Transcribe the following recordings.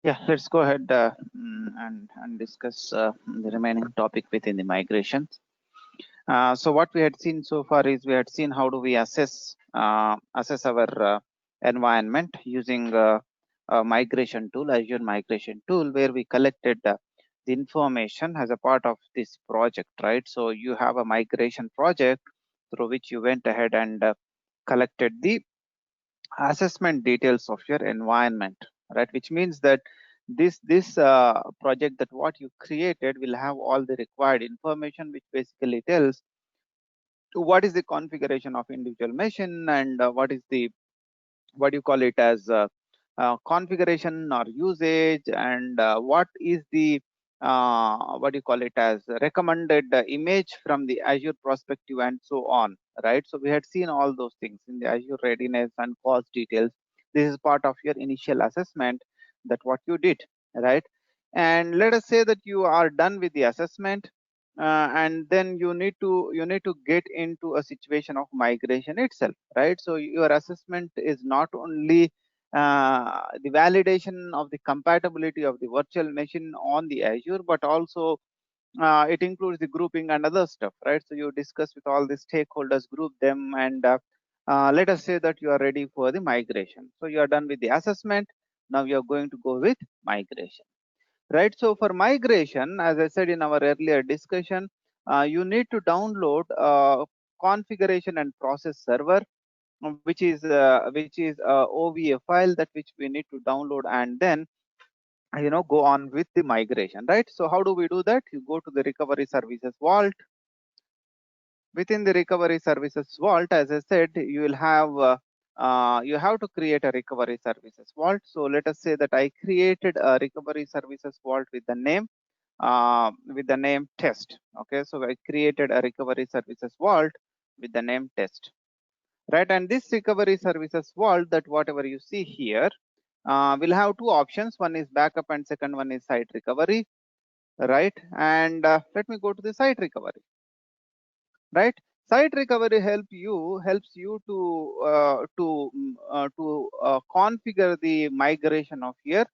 Yeah, let's go ahead and discuss the remaining topic within the migrations. So what we had seen so far is we had seen how do we assess our environment using a migration tool, Azure migration tool, where we collected the information as a part of this project, right? So you have a migration project through which you went ahead and collected the assessment details of your environment, right? Which means that this project that what you created will have all the required information, which basically tells what is the configuration of individual machine and what is the what you call it as configuration or usage, and what is the what do you call it as recommended image from the Azure perspective and so on, right? So we had seen all those things in the Azure readiness and cost details. This is part of your initial assessment that what you did, right? And let us say that you are done with the assessment, and then you need to get into a situation of migration itself, right? So your assessment is not only the validation of the compatibility of the virtual machine on the Azure, but also it includes the grouping and other stuff, right? So you discuss with all the stakeholders, group them, and let us say that you are ready for the migration. So you are done with the assessment. Now you are going to go with migration, right? So for migration, as I said in our earlier discussion, you need to download configuration and process server, which is a OVA file that which we need to download and then go on with the migration, right? So how do we do that? You go to the recovery services vault. Within the recovery services vault, as I said, you have to create a recovery services vault. So let us say that I created a recovery services vault with the name test. Okay, so I created a recovery services vault with the name test, right? And this recovery services vault, that whatever you see here, will have two options. One is backup and second one is site recovery, right? And let me go to the site recovery, right? Site recovery helps you to configure the migration of your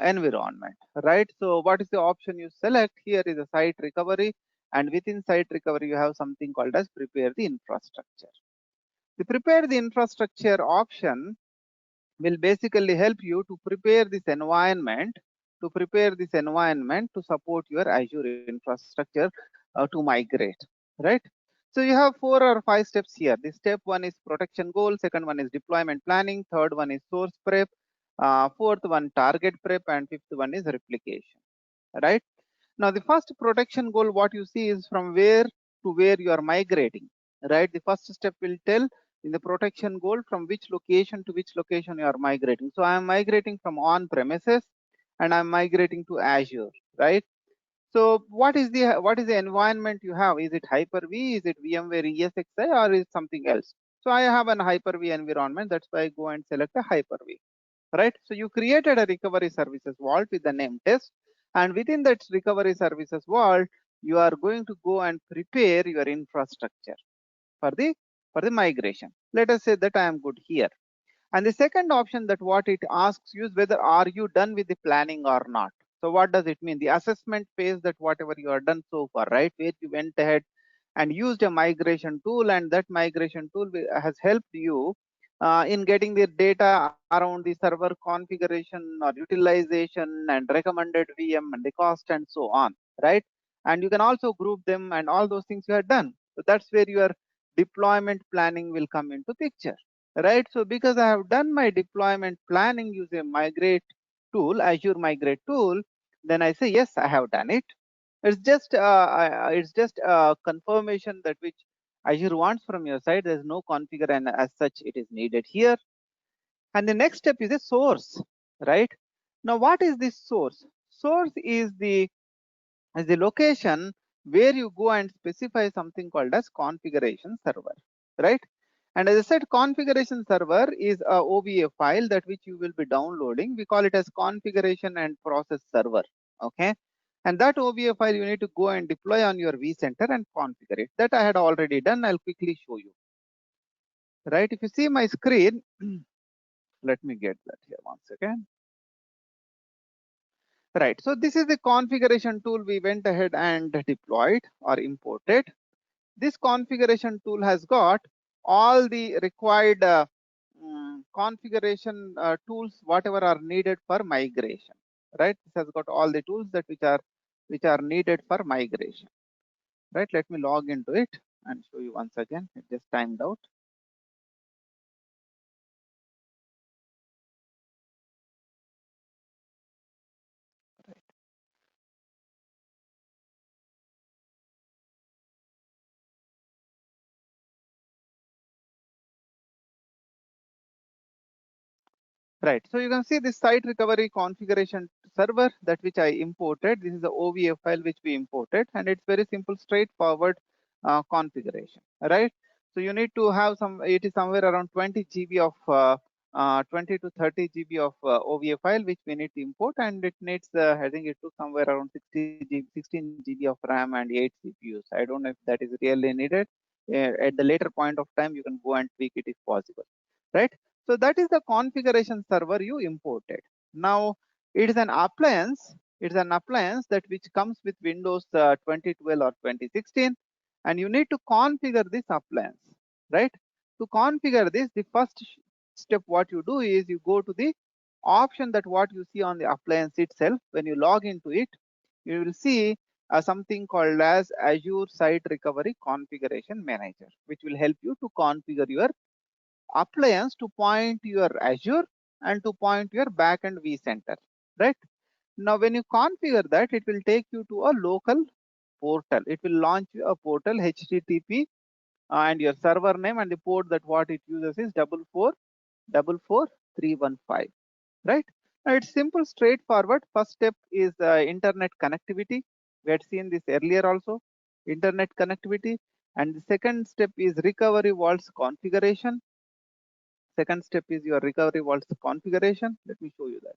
environment, right? So what is the option you select here is a site recovery, and within site recovery you have something called as prepare the infrastructure. The prepare the infrastructure option will basically help you to prepare this environment to support your Azure infrastructure to migrate, right? So you have 4 or 5 steps here. The step one is protection goal, second one is deployment planning, third one is source prep, fourth one target prep, and fifth one is replication, right? Now the first protection goal, what you see is from where to where you are migrating, right? The first step will tell in the protection goal from which location to which location you are migrating. So I am migrating from on premises and I'm migrating to Azure, right? So what is the environment you have? Is it Hyper-V? Is it VMware ESXi, or is it something else? So I have an Hyper-V environment. That's why I go and select a Hyper-V, right? So you created a recovery services vault with the name test, and within that recovery services vault, you are going to go and prepare your infrastructure for the migration. Let us say that I am good here. And the second option, that what it asks you is whether are you done with the planning or not. So what does it mean? The assessment phase, that whatever you are done so far, right, where you went ahead and used a migration tool, and that migration tool has helped you in getting the data around the server configuration or utilization and recommended VM and the cost and so on, right? And you can also group them and all those things you have done. So that's where your deployment planning will come into picture, right? So because I have done my deployment planning using migrate tool, Azure migrate tool, then I say yes, I have done it. It's just a confirmation that which Azure wants from your side. There's no configure, and as such it is needed here. And the next step is a source, right? Now what is this source? Source is the location where you go and specify something called as configuration server, right? And as I said, configuration server is a OVA file that which you will be downloading. We call it as configuration and process server, okay? And that OVA file you need to go and deploy on your vCenter and configure it. That I had already done. I'll quickly show you, right? If you see my screen, let me get that here once again. Right. So this is the configuration tool we went ahead and deployed or imported. This configuration tool has got all the required configuration tools, whatever are needed for migration. Right. This has got all the tools that which are needed for migration. Right. Let me log into it and show you once again. It just timed out. Right. So you can see this site recovery configuration server that which I imported. This is the OVA file which we imported, and it's very simple, straightforward configuration. Right. So you need to have some. It is somewhere around 20 GB of 20 to 30 GB of OVA file which we need to import, and it needs I think it took somewhere around 16 GB of RAM and 8 CPUs. I don't know if that is really needed. At the later point of time, you can go and tweak it if possible. Right. So that is the configuration server you imported. Now it is an appliance. It's an appliance that which comes with Windows 2012 or 2016, and you need to configure this appliance, right? To configure this, the first step what you do is you go to the option that what you see on the appliance itself. When you log into it, you will see something called as Azure Site Recovery Configuration Manager, which will help you to configure your appliance to point your Azure and to point your backend vCenter, right? Now, when you configure that, it will take you to a local portal. It will launch you a portal HTTP and your server name, and the port that what it uses is 44315, right? Now, it's simple, straightforward. First step is internet connectivity. We had seen this earlier also, internet connectivity. And the second step is recovery vaults configuration. Second step is your recovery vaults configuration. Let me show you that.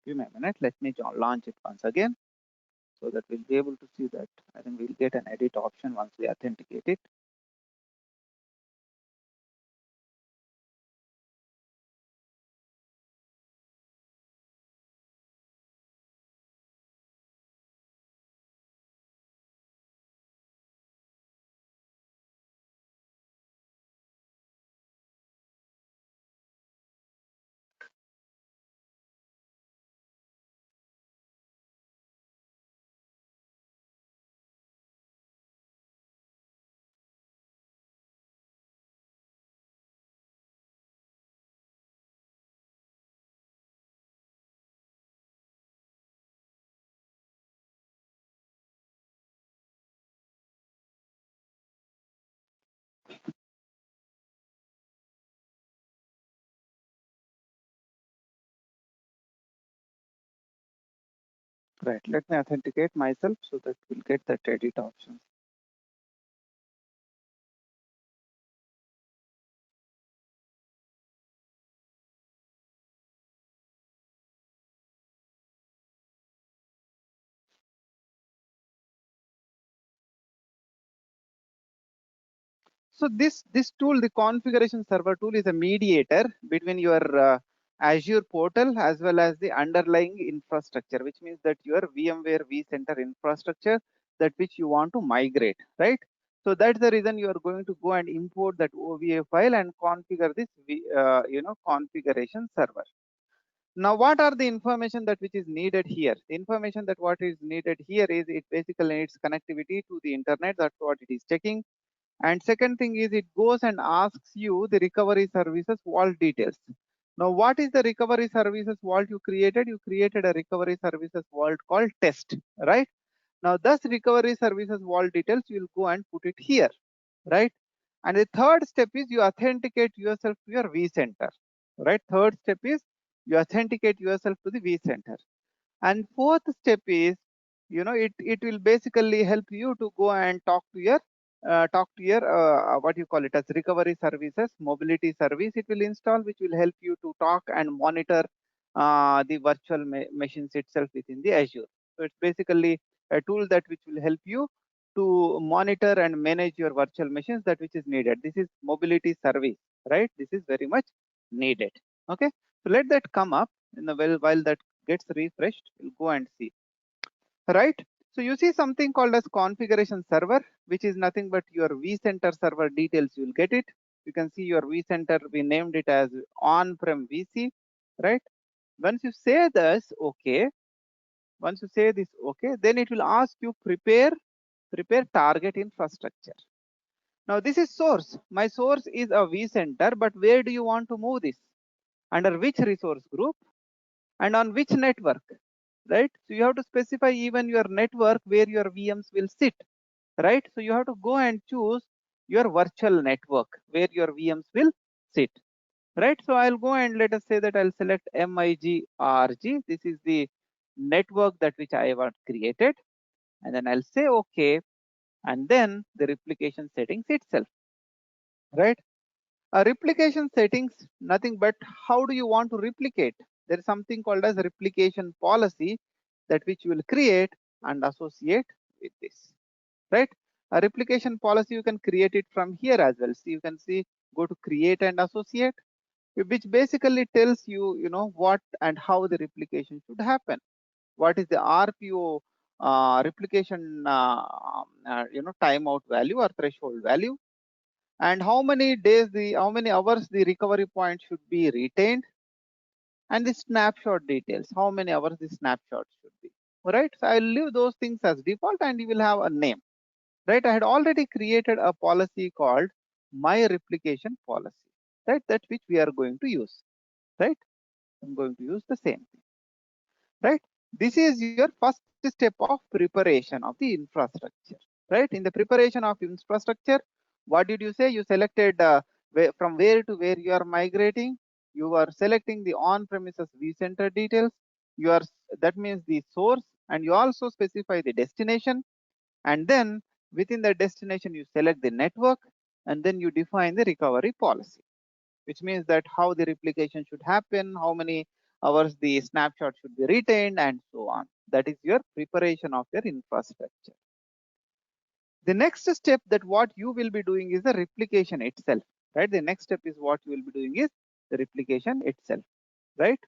Give me a minute. Let me launch it once again so that we'll be able to see that. I think we'll get an edit option once we authenticate it. Right. Let me authenticate myself so that we'll get that edit option. So this tool, the configuration server tool, is a mediator between your Azure portal as well as the underlying infrastructure, which means that your VMware vCenter infrastructure that which you want to migrate, right? So that's the reason you are going to go and import that OVA file and configure this configuration server. Now, what are the information that which is needed here? The information that what is needed here is it basically needs connectivity to the internet. That's what it is checking. And second thing is it goes and asks you the recovery services vault details. Now, what is the recovery services vault you created? You created a recovery services vault called test, right? Now, this recovery services vault details, you will go and put it here, right? And the third step is you authenticate yourself to your vCenter, right? Third step is you authenticate yourself to the vCenter. And fourth step is, it will basically help you to go and talk to your what you call it as recovery services, mobility service. It will install, which will help you to talk and monitor the virtual machines itself within the Azure. So it's basically a tool that which will help you to monitor and manage your virtual machines, that which is needed. This is mobility service, right? This is very much needed. Okay, so let that come up in the while that gets refreshed, we'll go and see, right? So you see something called as configuration server, which is nothing but your vCenter server details. You'll get it. You can see your vCenter, we named it as on-prem VC, right? Once you say this, okay, once you say this, okay, then it will ask you prepare target infrastructure. Now this is source. My source is a vCenter, but where do you want to move this? Under which resource group and on which network, right? So you have to specify even your network where your VMs will sit, right? So you have to go and choose your virtual network where your VMs will sit, right? So I'll go and let us say that I'll select MIGRG. This is the network that which I have created, and then I'll say okay, and then the replication settings itself, right? A replication settings, nothing but how do you want to replicate? There is something called as replication policy that which you will create and associate with this, right? A replication policy, you can create it from here as well. So you can see, go to create and associate, which basically tells you, you know, what and how the replication should happen. What is the RPO replication, you know, timeout value or threshold value, and how many days how many hours the recovery point should be retained, and the snapshot details, how many hours the snapshot should be. All right, so I'll leave those things as default and you will have a name, right? I had already created a policy called my replication policy, right? That which we are going to use, right? I'm going to use the same thing, right? This is your first step of preparation of the infrastructure, right? In the preparation of infrastructure, what did you say? You selected from where to where you are migrating. You are selecting the on-premises vCenter details. You are, that means the source, and you also specify the destination. And then within the destination, you select the network, and then you define the recovery policy, which means that how the replication should happen, how many hours the snapshot should be retained, and so on. That is your preparation of your infrastructure. The next step that what you will be doing is the replication itself, right? The next step is what you will be doing is the replication itself, right?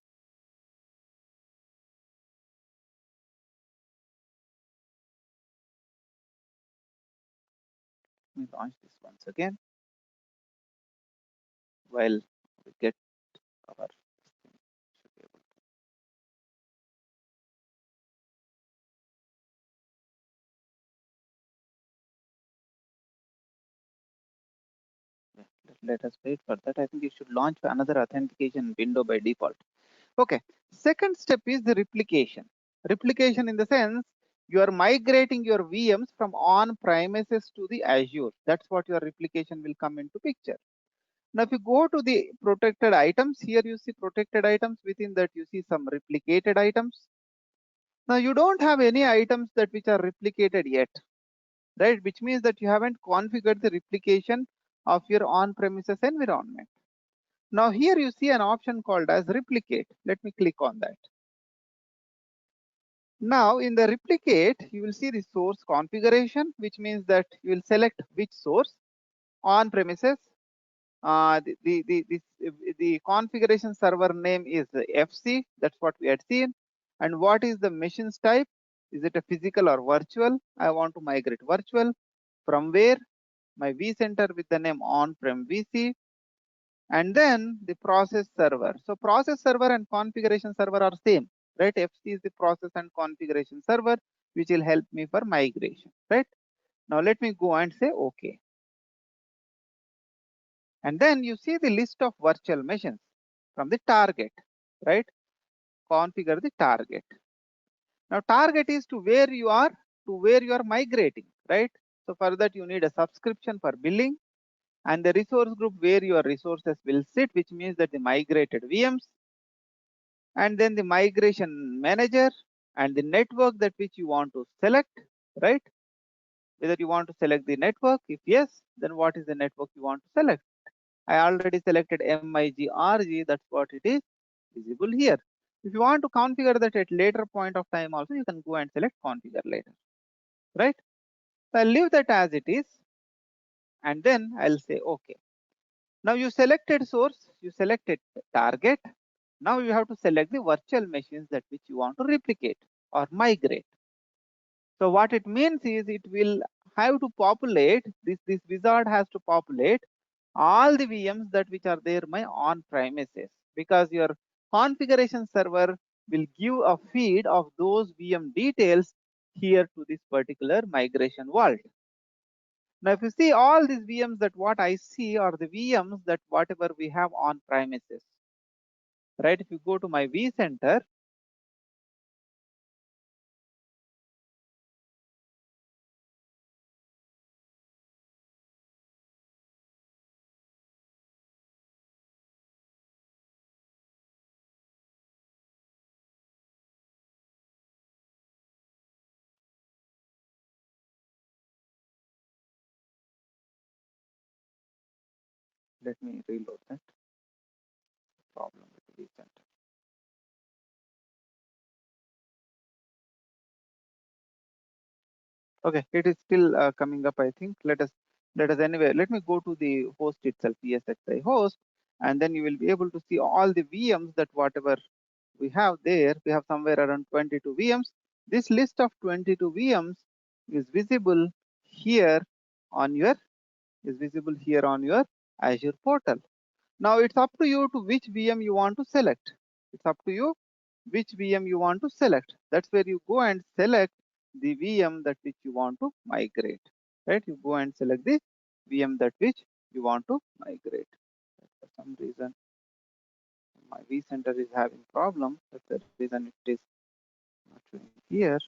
Let me launch this once again while we get our system should be able to, yeah, let us wait for that. I think it should launch another authentication window by default. Okay, second step is the replication. Replication in the sense you are migrating your VMs from on premises to the Azure. That's what your replication will come into picture. Now, if you go to the protected items, here you see protected items. Within that, you see some replicated items. Now, you don't have any items that which are replicated yet, right? Which means that you haven't configured the replication of your on-premises environment. Now, here you see an option called as replicate. Let me click on that. Now in the replicate, you will see the source configuration, which means that you will select which source on premises. The configuration server name is FC. That's what we had seen. And what is the machines type? Is it a physical or virtual? I want to migrate virtual. From where? My vCenter with the name on-prem VC. And then the process server. So process server and configuration server are same, right? FC is the process and configuration server, which will help me for migration, right? Now let me go and say okay. And then you see the list of virtual machines from the target, right? Configure the target. Now target is to where you are, migrating, right? So for that you need a subscription for billing, and the resource group where your resources will sit, which means that the migrated VMs, and then the migration manager and the network that which you want to select, right? Whether you want to select the network, if yes, then what is the network you want to select? I already selected MIGRG, that's what it is visible here. If you want to configure that at later point of time also, you can go and select configure later, right? So I'll leave that as it is, and then I'll say okay. Now you selected source, you selected target. Now you have to select the virtual machines that which you want to replicate or migrate. So what it means is it will have to populate this wizard has to populate all the VMs that which are there my on premises, because your configuration server will give a feed of those VM details here to this particular migration vault. Now, if you see all these VMs, that what I see are the VMs that whatever we have on premises, right? If you go to my vCenter, let me reload that problem with vCenter. Okay, it is still coming up, I think. Let us anyway, let me go to the host itself, ESXi host, and then you will be able to see all the VMs that whatever we have there. We have somewhere around 22 VMs. This list of 22 VMs is visible here on your Azure portal. Now it's up to you to which VM you want to select. It's up to you which VM you want to select. That's where you go and select the VM that which you want to migrate. Right? You go and select the VM that which you want to migrate. For some reason, my vCenter is having problem. That's the reason it is not showing here.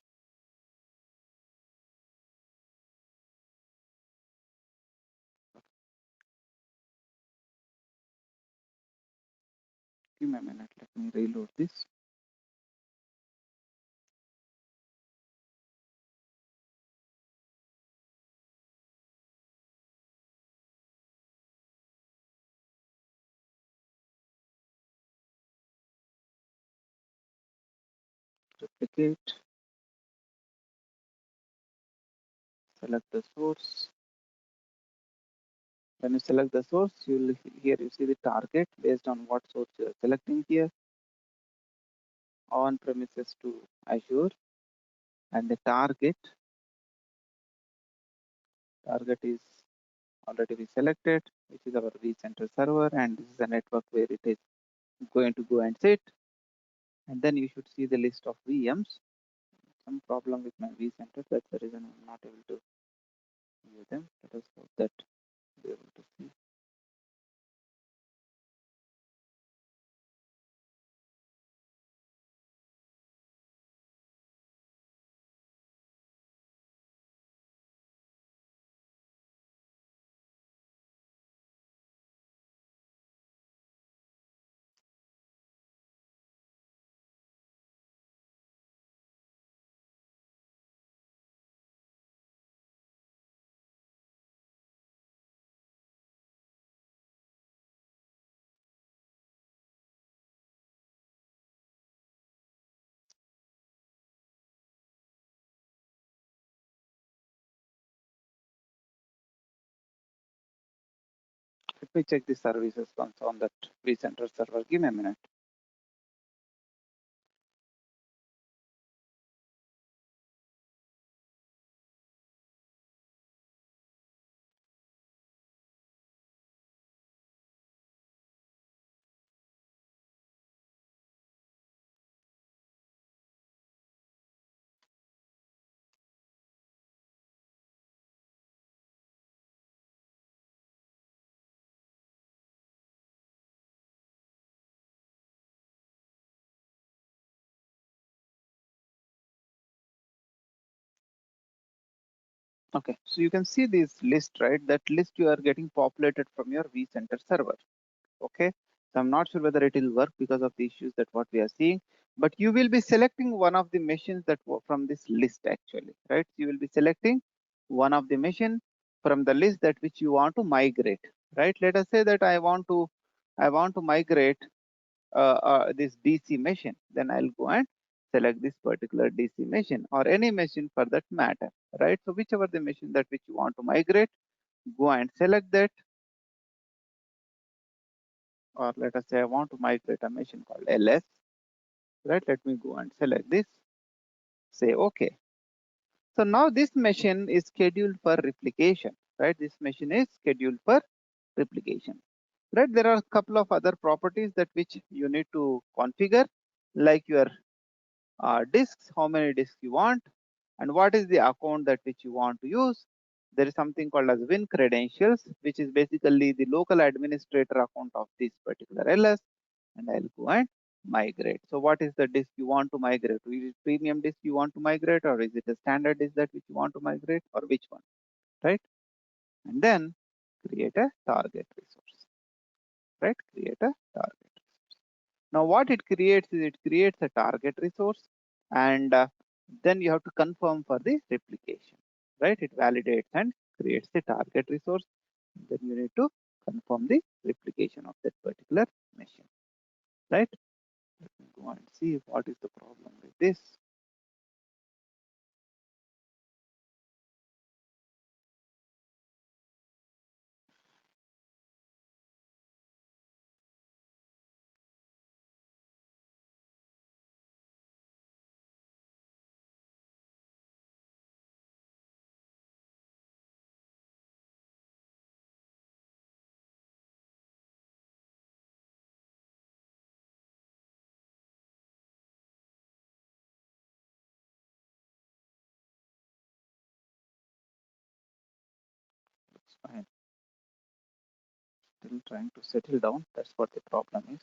Give me a minute. Let me reload this. Replicate. Select the source. When you select the source, you'll here you see the target based on what source you are selecting here, on premises to Azure, and the target is already be selected, which is our vCenter server, and this is a network where it is going to go and sit, and then you should see the list of VMs. Some problem with my vCenter, that's the reason I'm not able to view them. Let us hope that we'll be able to see. Let me check the services on that vCenter server. Give me a minute. Okay, so you can see this list, right? That list you are getting populated from your vCenter server. Okay, so I'm not sure whether it will work because of the issues that what we are seeing, but you will be selecting one of the machines that from this list actually, right? You will be selecting one of the machine from the list that which you want to migrate, right? Let us say that I want to migrate this DC machine. Then I'll go and select this particular DC machine or any machine for that matter, right? So whichever the machine that which you want to migrate, go and select that. Or let us say I want to migrate a machine called LS, right? Let me go and select this, say OK. So now this machine is scheduled for replication, right? This machine is scheduled for replication, right? There are a couple of other properties that which you need to configure, like your disks, how many disks you want, and what is the account that which you want to use. There is something called as Win credentials, which is basically the local administrator account of this particular LS, and I'll go and migrate. So what is the disk you want to migrate? Is it premium disk you want to migrate, or is it a standard disk that which you want to migrate, or which one, right? And then create a target resource, right? Create a target. Now what it creates is it creates a target resource, and then you have to confirm for the replication, right? It validates and creates the target resource. Then you need to confirm the replication of that particular machine, right? Let me go and see what is the problem with this. Looks fine. Still trying to settle down. That's what the problem is.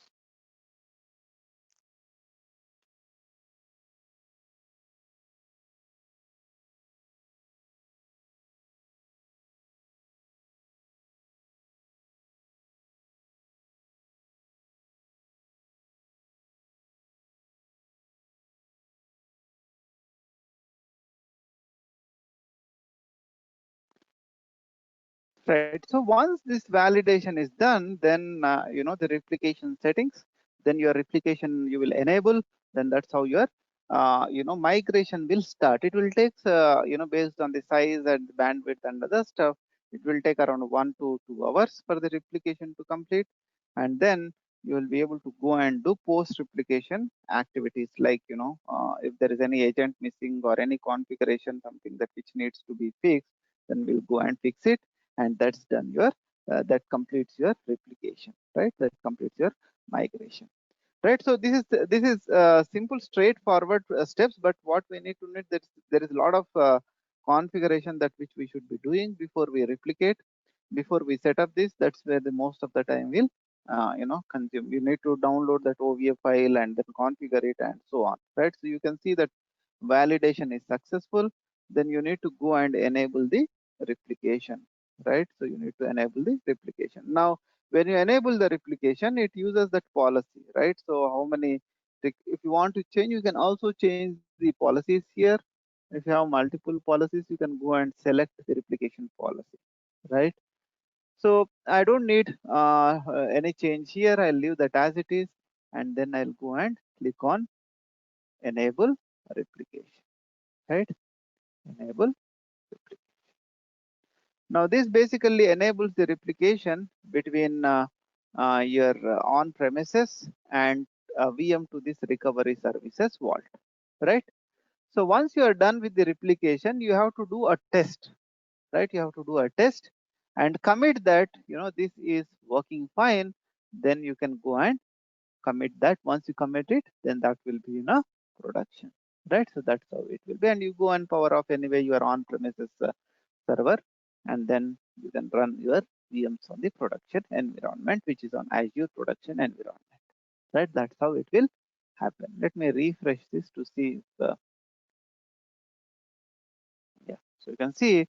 Right. So once this validation is done, then the replication settings, then your replication you will enable. Then that's how your migration will start. It will take based on the size and the bandwidth and other stuff. It will take around 1 to 2 hours for the replication to complete, and then you will be able to go and do post replication activities like if there is any agent missing or any configuration something that which needs to be fixed, then we'll go and fix it, and that's done your that completes your replication, right? That completes your migration, right? So this is simple straightforward steps, but what we need to know that there is a lot of configuration that which we should be doing before we replicate, before we set up this. That's where the most of the time will consume. You need to download that OVF file and then configure it and so on, right? So you can see that validation is successful. Then you need to go and enable the replication, right? So you need to enable the replication. Now when you enable the replication, it uses that policy, right? So how many, if you want to change, you can also change the policies here. If you have multiple policies, you can go and select the replication policy, right? So I don't need any change here. I'll leave that as it is, and then I'll go and click on enable replication, right? Enable replication. Now this basically enables the replication between your on-premises and VM to this recovery services vault, right? So once you are done with the replication, you have to do a test, right? You have to do a test and commit that this is working fine. Then you can go and commit that. Once you commit it, then that will be in a production, right? So that's how it will be, and you go and power off anyway your on-premises server, and then you can run your VMs on the production environment, which is on Azure production environment, right? That's how it will happen. Let me refresh this to see if, yeah, so you can see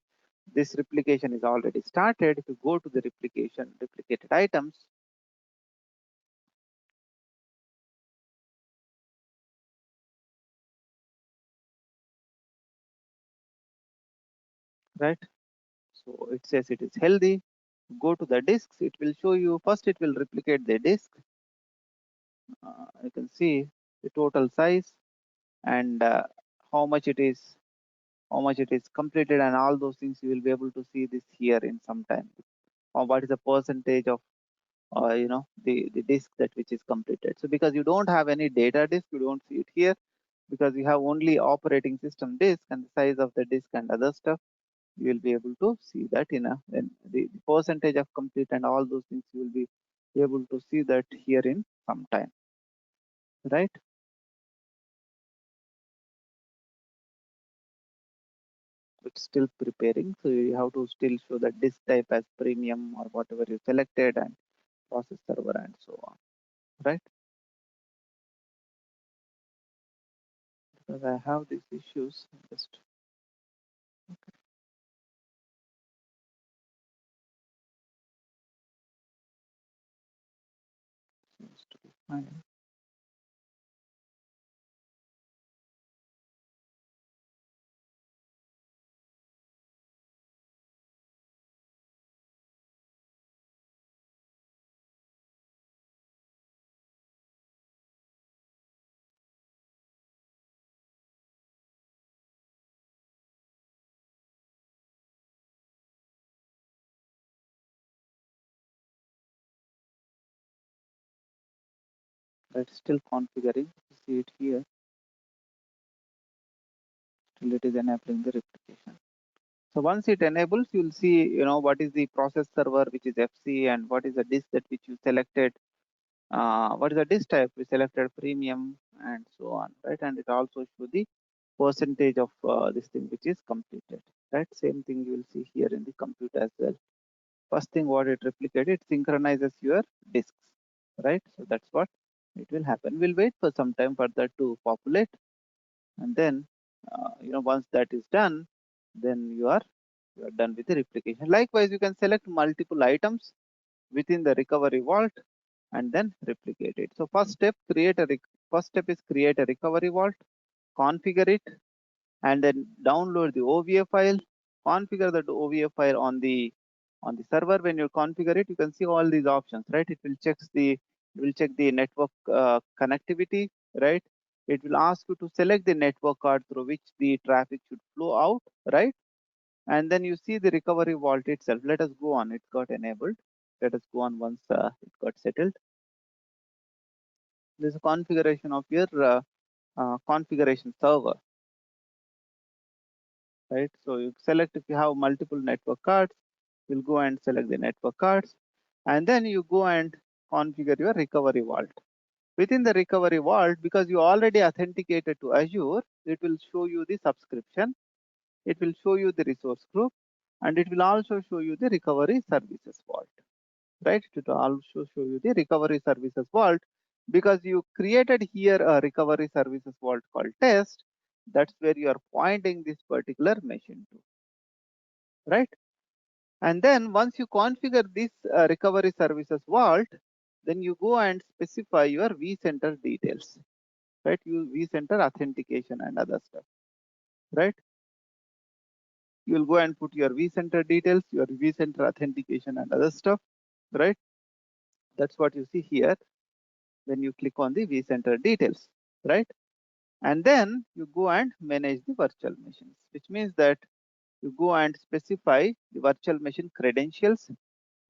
this replication is already started. If you go to the replicated items, right? So it says it is healthy. Go to the disks, it will show you first, it will replicate the disk. You can see the total size, and how much it is, completed, and all those things. You will be able to see this here in some time, or what is the percentage of the disk that which is completed. So because you don't have any data disk, you don't see it here, because you have only operating system disk and the size of the disk and other stuff. You will be able to see that in the percentage of complete and all those things. You will be able to see that here in some time, right? It's still preparing, so you have to still show the disk type as premium or whatever you selected, and process server and so on, right? Because I have these issues, just seems to be fine. That's still configuring. You see it here, till it is enabling the replication. So once it enables, you'll see, what is the process server, which is FC, and what is the disk that which you selected, what is the disk type we selected, premium, and so on, right? And it also shows the percentage of this thing which is completed, right? Same thing you will see here in the compute as well. First thing what it replicated, it synchronizes your disks, right? So that's what it will happen. We'll wait for some time for that to populate, and then once that is done, then you are done with the replication. Likewise, you can select multiple items within the recovery vault and then replicate it. So first step is create a recovery vault, configure it, and then download the OVA file, configure that OVA file on the server. When you configure it, you can see all these options, right? It will check the network connectivity, right? It will ask you to select the network card through which the traffic should flow out, right? And then you see the recovery vault itself. Let us go on. It got enabled. Let us go on once it got settled. This is a configuration of your configuration server, right? So you select, if you have multiple network cards, you'll go and select the network cards, and then you go and configure your recovery vault. Within the recovery vault, because you already authenticated to Azure, it will show you the subscription, it will show you the resource group, and it will also show you the recovery services vault, right? It will also show you the recovery services vault, because you created here a recovery services vault called test. That's where you are pointing this particular machine to, right? And then once you configure this recovery services vault, then you go and specify your vCenter details, right? Use vCenter authentication and other stuff, right? You will go and put your vCenter details, your vCenter authentication and other stuff, right? That's what you see here when you click on the vCenter details, right? And then you go and manage the virtual machines, which means that you go and specify the virtual machine credentials.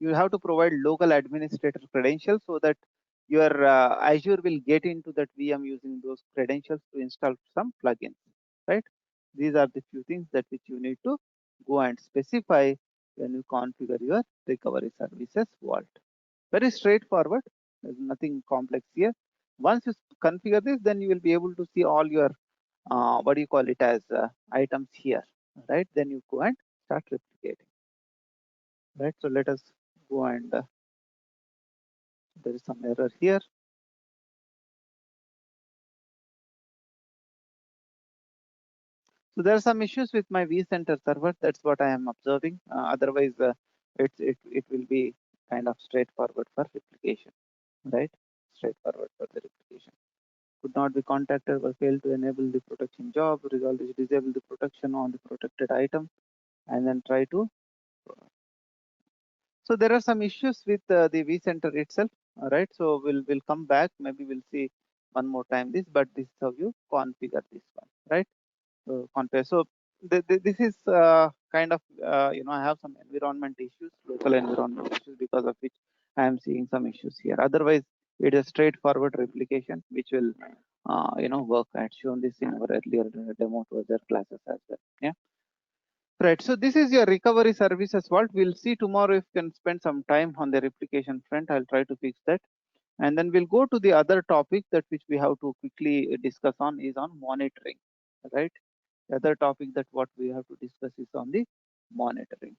You have to provide local administrator credentials so that your Azure will get into that VM using those credentials to install some plugins, right? These are the few things that which you need to go and specify when you configure your recovery services vault. Very straightforward. There's nothing complex here. Once you configure this, then you will be able to see all your what do you call it as items here, right? Then you go and start replicating, right? So let us go and there is some error here. So there are some issues with my vCenter server. That's what I am observing. Otherwise, it will be kind of straightforward for replication, right? Straightforward for the replication. Could not be contacted or failed to enable the protection job. Result is disable the protection on the protected item, and then try to. So there are some issues with the vCenter itself. All right. So we'll come back. Maybe we'll see one more time this, but this is how you configure this one, right? So configure. So this is kind of I have some environment issues, local environment issues, because of which I am seeing some issues here. Otherwise, it is straightforward replication, which will work. I had shown this in our earlier demo to other classes as well. Yeah. Right. So this is your recovery services vault. We'll see tomorrow if you can spend some time on the replication front. I'll try to fix that. And then we'll go to the other topic that which we have to quickly discuss on is on monitoring. Right. The other topic that what we have to discuss is on the monitoring.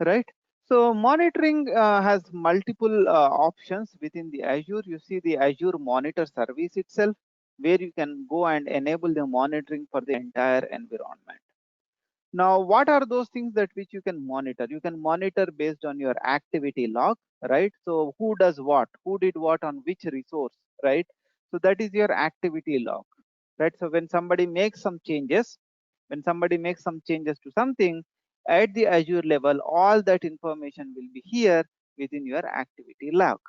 Right. So monitoring has multiple options within the Azure. You see the Azure Monitor service itself, where you can go and enable the monitoring for the entire environment. Now, what are those things that which you can monitor? You can monitor based on your activity log, right? So who does what, who did what on which resource, right? So that is your activity log, right? So when somebody makes some changes, to something at the Azure level, all that information will be here within your activity log,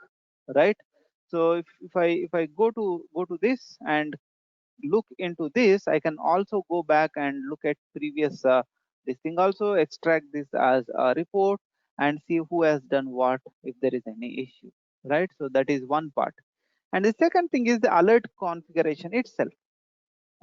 right? So if I go to this and look into this, I can also go back and look at previous this thing, also extract this as a report and see who has done what if there is any issue, right? So that is one part. And the second thing is the alert configuration itself,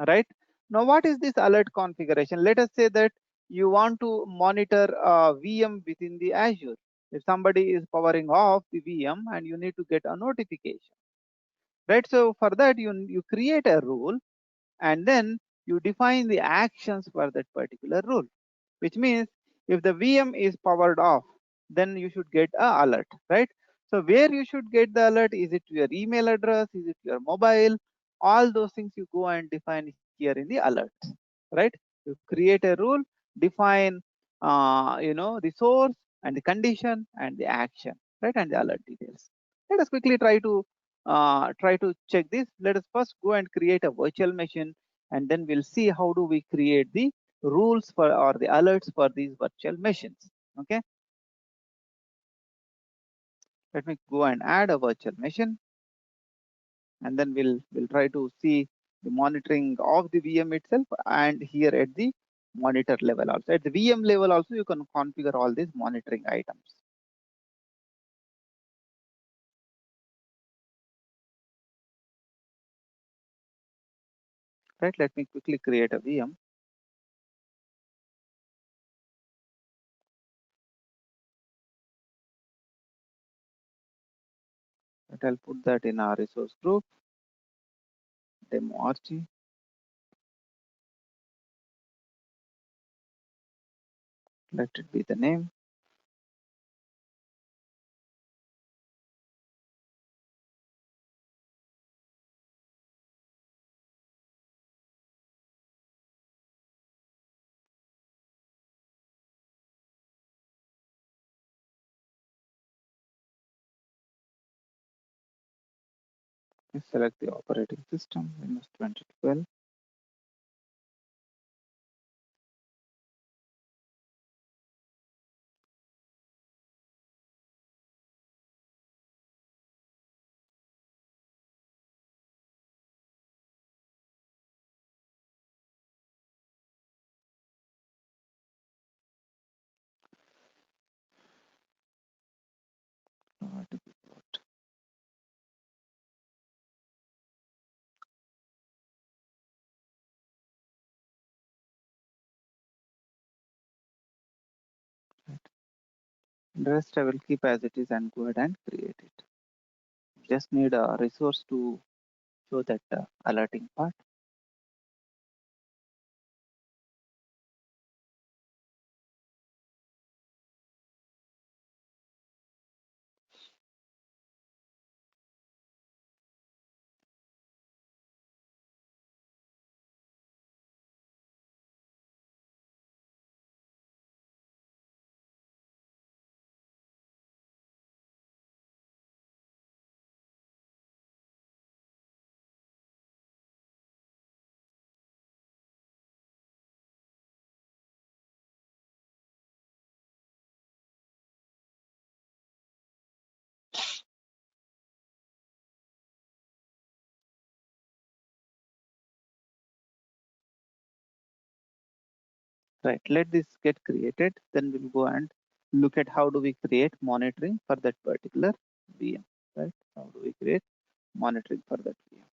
right? Now what is this alert configuration? Let us say that you want to monitor a VM within the Azure. If somebody is powering off the VM and you need to get a notification, right? So for that you create a rule and then you define the actions for that particular rule, which means if the VM is powered off, then you should get a alert, right? So where you should get the alert, is it your email address, is it your mobile? All those things you go and define here in the alerts, right? You create a rule, define the source and the condition and the action, right? And the alert details. Let us quickly try to check this. Let us first go and create a virtual machine, and then we'll see how do we create the rules for or the alerts for these virtual machines. Okay, let me go and add a virtual machine, and then we'll try to see the monitoring of the VM itself, and here at the monitor level also. At the VM level also, you can configure all these monitoring items. Right, let me quickly create a VM. But I'll put that in our resource group, demo RG. Let it be the name. Select the operating system, Windows 2012. The rest I will keep as it is and go ahead and create it. Just need a resource to show that alerting part. Right, let this get created, then we'll go and look at how do we create monitoring for that particular VM, right? How do we create monitoring for that VM?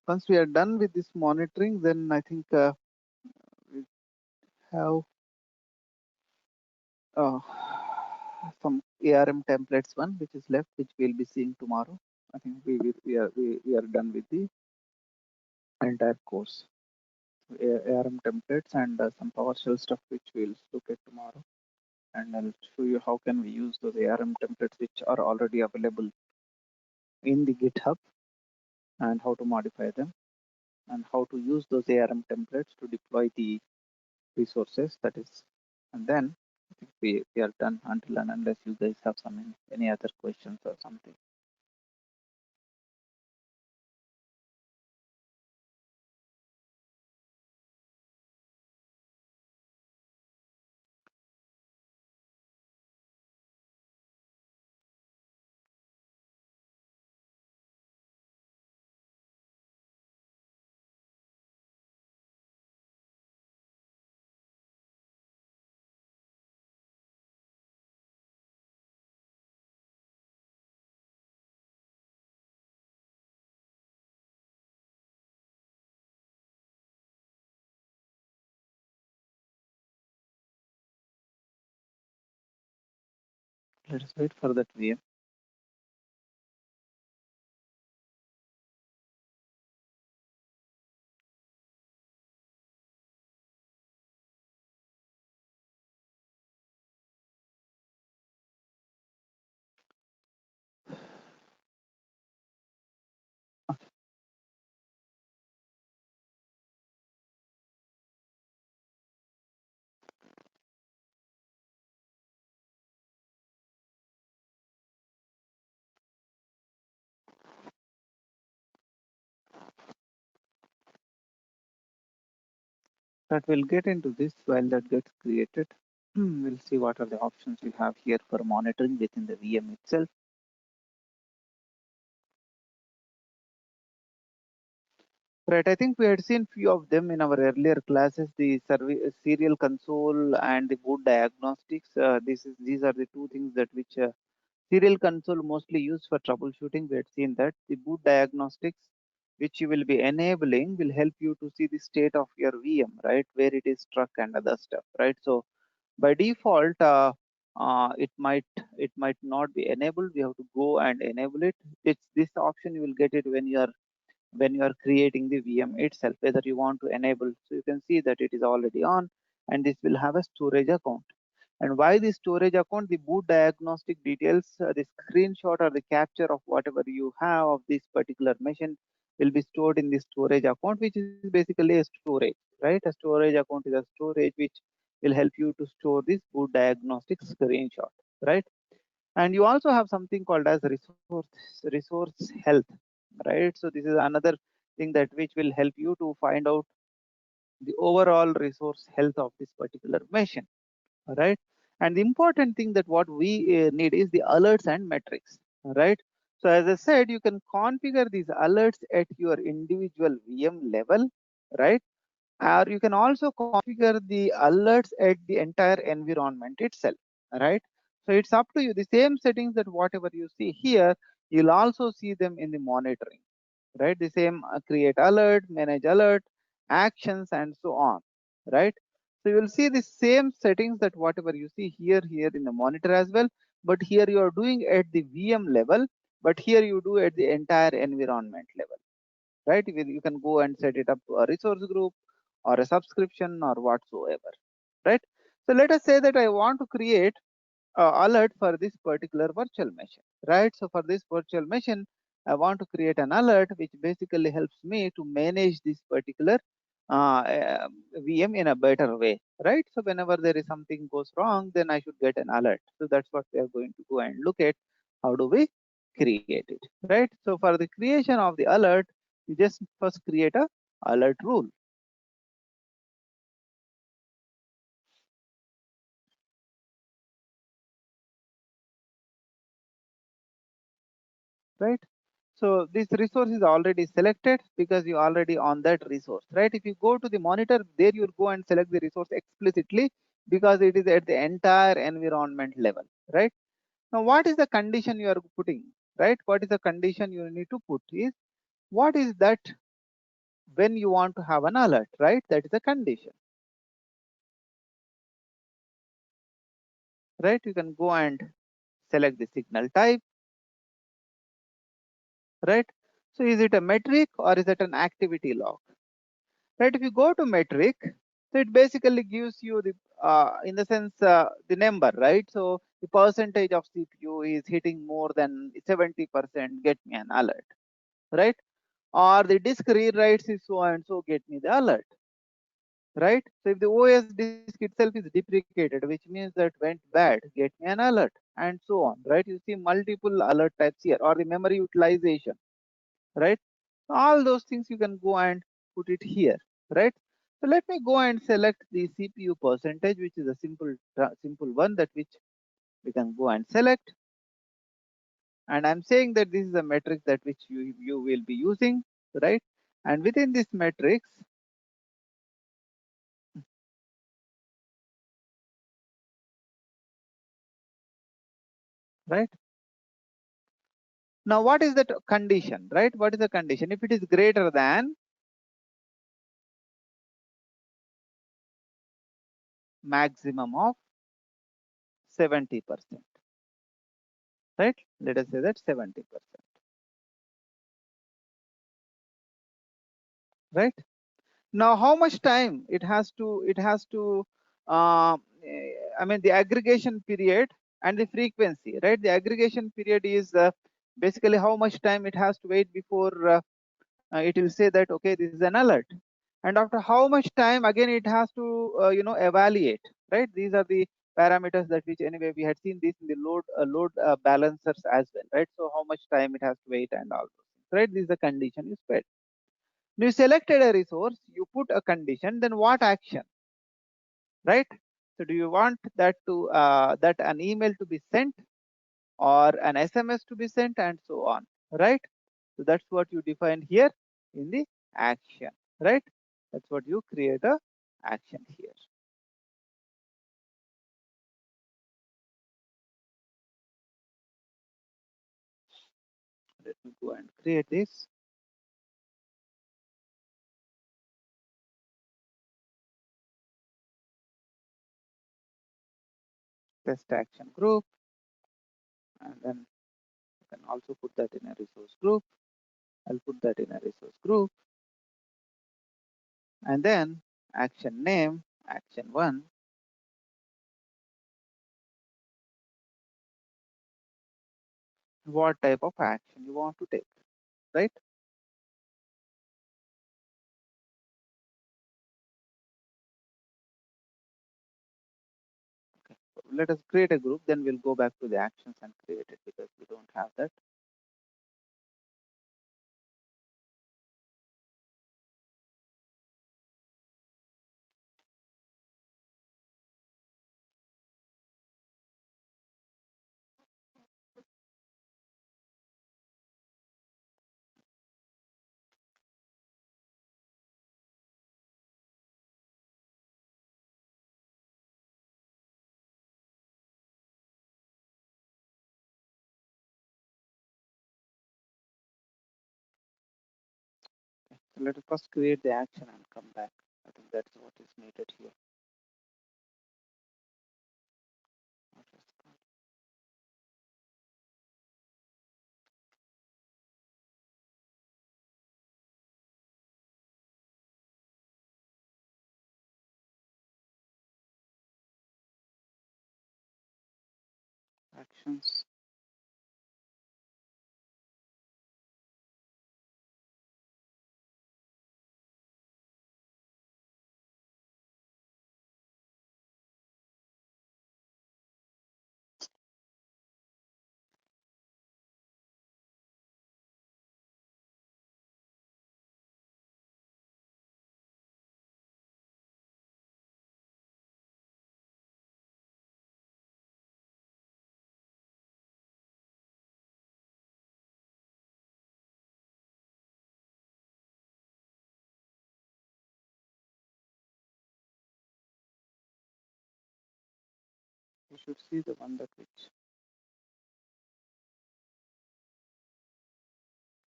Once we are done with this monitoring, then I think we have uh, some ARM templates one which is left, which we'll be seeing tomorrow. I think we are done with the entire course. ARM templates and some PowerShell stuff which we'll look at tomorrow. And I'll show you how can we use those ARM templates which are already available in the GitHub, and how to modify them, and how to use those ARM templates to deploy the resources, that is. And then I think we are done, until and unless you guys have some any other questions or something. Let us wait for that VM. That will get into this while that gets created. We'll see what are the options we have here for monitoring within the VM itself. Right, I think we had seen few of them in our earlier classes, the serial console and the boot diagnostics. These are the two things that which serial console mostly used for troubleshooting. We had seen that the boot diagnostics, which you will be enabling, will help you to see the state of your VM, right, where it is stuck and other stuff, right? So by default, it might not be enabled. We have to go and enable it. It's this option you will get it when you are creating the VM itself, whether you want to enable. So you can see that it is already on, and this will have a storage account. And why the storage account? The boot diagnostic details, the screenshot or the capture of whatever you have of this particular machine will be stored in the storage account, which is basically a storage, right? A storage account is a storage which will help you to store this boot diagnostic screenshot, right? And you also have something called as resource health, right? So this is another thing that which will help you to find out the overall resource health of this particular machine, right? And the important thing that what we need is the alerts and metrics, right? So as I said, you can configure these alerts at your individual VM level, right? Or you can also configure the alerts at the entire environment itself, right? So it's up to you. The same settings that whatever you see here, you'll also see them in the monitoring, right? The same create alert, manage alert, actions, and so on, right? So you will see the same settings that whatever you see here in the monitor as well, but here you are doing at the VM level, but here you do at the entire environment level, right? You can go and set it up to a resource group or a subscription or whatsoever, right? So let us say that I want to create alert for this particular virtual machine, right? So for this virtual machine, I want to create an alert which basically helps me to manage this particular VM in a better way, right? So whenever there is something goes wrong, then I should get an alert. So that's what we are going to go and look at. How do we create it, right? So for the creation of the alert, you just first create a alert rule. Right? So this resource is already selected because you already on that resource, right? If you go to the monitor, there you'll go and select the resource explicitly because it is at the entire environment level, right? Now, what is the condition you are putting, right? What is the condition you need to put is what is that when you want to have an alert, right? That is a condition, right? You can go and select the signal type, right? So is it a metric or is it an activity log? Right? If you go to metric, so it basically gives you the in the sense the number, right? So the percentage of CPU is hitting more than 70%, get me an alert, right? Or the disk rewrites is so and so, get me the alert, right? So if the OS disk itself is deprecated, which means that went bad, get me an alert, and so on, right? You see multiple alert types here, or the memory utilization, right? All those things you can go and put it here, right? So let me go and select the CPU percentage, which is a simple one that which we can go and select. And I'm saying that this is a metric that which you will be using, right? And within this matrix, right? Now, what is that condition, right? What is the condition? If it is greater than maximum of 70%, right? Let us say that 70%, right? Now, how much time it has to I mean the aggregation period and the frequency, right? The aggregation period is basically how much time it has to wait before it will say that okay, this is an alert, and after how much time again it has to evaluate, right? These are the parameters that which anyway we had seen this in the load balancers as well, right? So how much time it has to wait and all those things, right? This is the condition you spread. You selected a resource, you put a condition, then what action, right? So do you want that to that an email to be sent or an SMS to be sent and so on, right? So that's what you define here in the action, right? That's what you create a action here. Let me go and create this test action group, and then you can also put that in a resource group. I'll put that in a resource group, and then action name, action one. What type of action you want to take, right? Let us create a group, then we'll go back to the actions and create it because we don't have that. So let us first create the action and come back. I think that's what is needed here. Actions. You should see the one that which.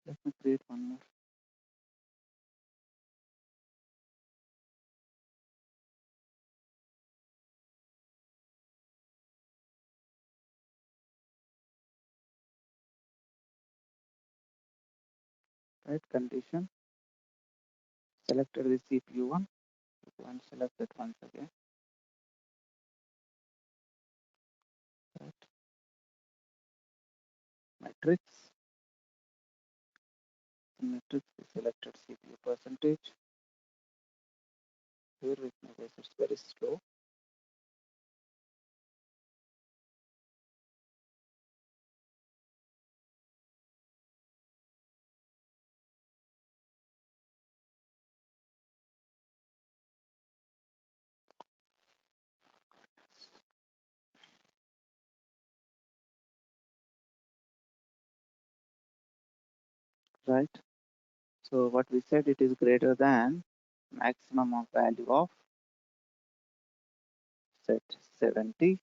Let me create one more. Right, condition. Selected the CPU one. Go and select that once again. Right. Matrix. In matrix, we selected CPU percentage. Here with my guys, it's very slow. Right. So what we said, it is greater than maximum of value of set 70.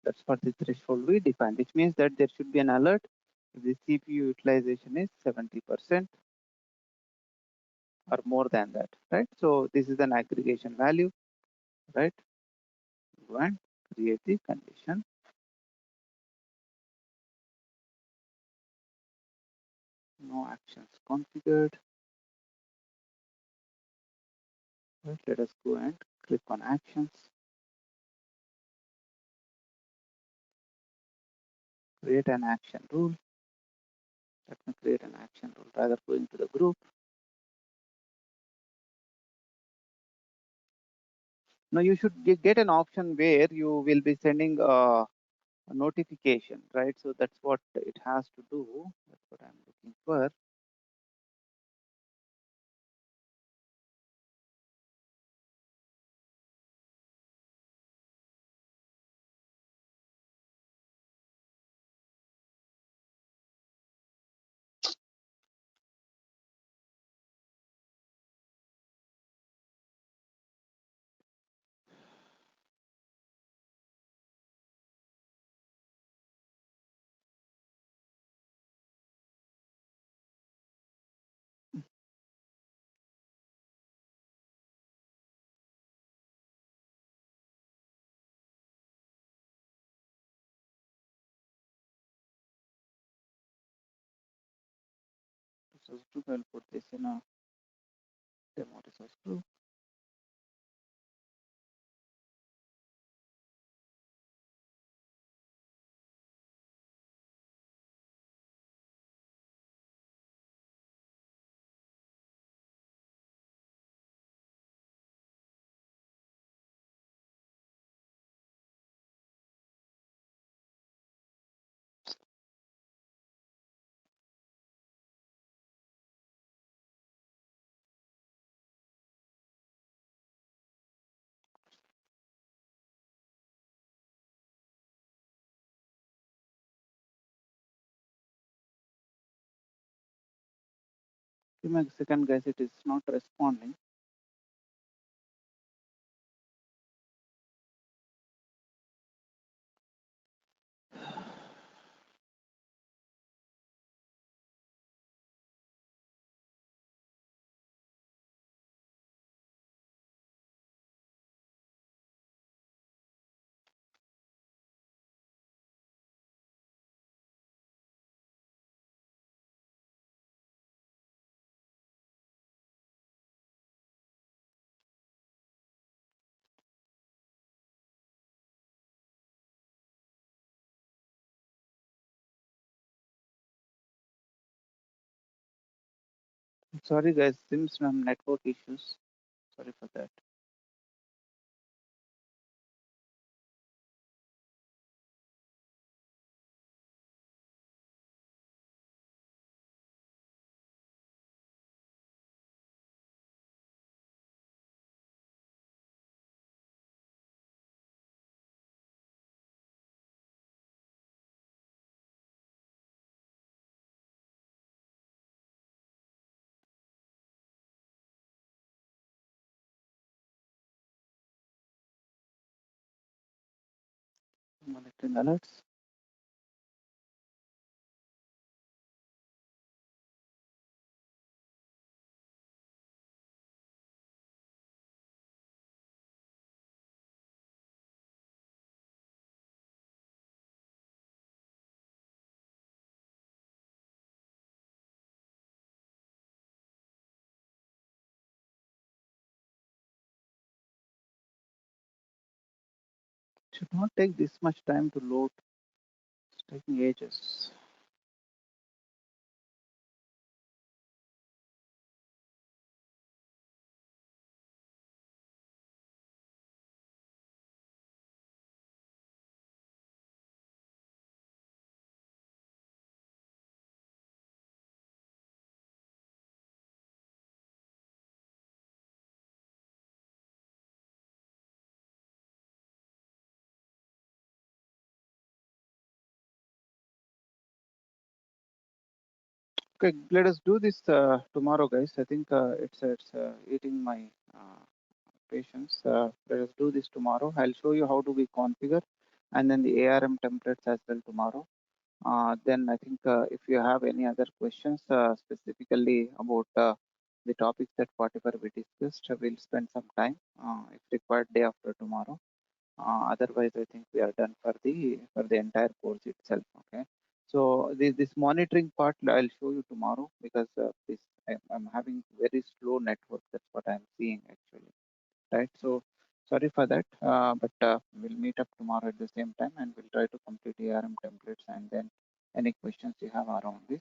That's what the threshold we define, which means that there should be an alert if the CPU utilization is 70% or more than that, right? So this is an aggregation value, right? Go and create the condition. No actions configured. Right, let us go and click on actions. Create an action rule. Let me create an action rule rather going to the group. Now you should get an option where you will be sending a notification, right? So that's what it has to do. That's what I'm looking for. Resource group, I'll put this in a demo resource group. Give me a second, guys. It is not responding. Sorry, guys. Seems some network issues. Sorry for that. Monitoring alerts. Should not take this much time to load. It's taking ages. Okay, let us do this tomorrow, guys. I think it's eating my patience. Let us do this tomorrow. I'll show you how do we configure, and then the ARM templates as well tomorrow. Then I think if you have any other questions specifically about the topics that whatever we discussed, we'll spend some time if required day after tomorrow. Otherwise, I think we are done for the entire course itself. Okay. So this monitoring part I'll show you tomorrow because I'm having very slow network. That's what I'm seeing actually. Right. So sorry for that. But we'll meet up tomorrow at the same time and we'll try to complete ARM templates and then any questions you have around this.